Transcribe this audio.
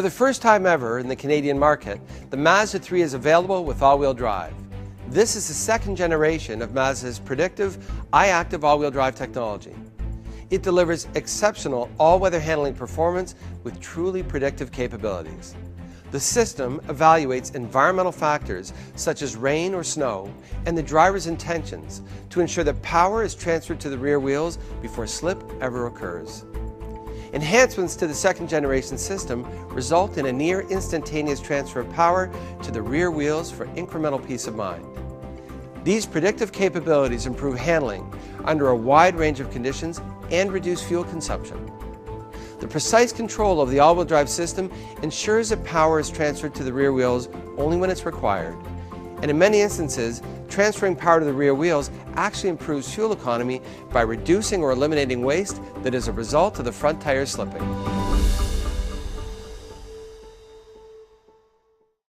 For the first time ever in the Canadian market, the Mazda 3 is available with all-wheel drive. This is the second generation of Mazda's predictive i-ACTIV all-wheel drive technology. It delivers exceptional all-weather handling performance with truly predictive capabilities. The system evaluates environmental factors such as rain or snow and the driver's intentions to ensure that power is transferred to the rear wheels before slip ever occurs. Enhancements to the second generation system result in a near instantaneous transfer of power to the rear wheels for incremental peace of mind. These predictive capabilities improve handling under a wide range of conditions and reduce fuel consumption. The precise control of the all-wheel drive system ensures that power is transferred to the rear wheels only when it's required. And in many instances, transferring power to the rear wheels actually improves fuel economy by reducing or eliminating waste that is a result of the front tires slipping.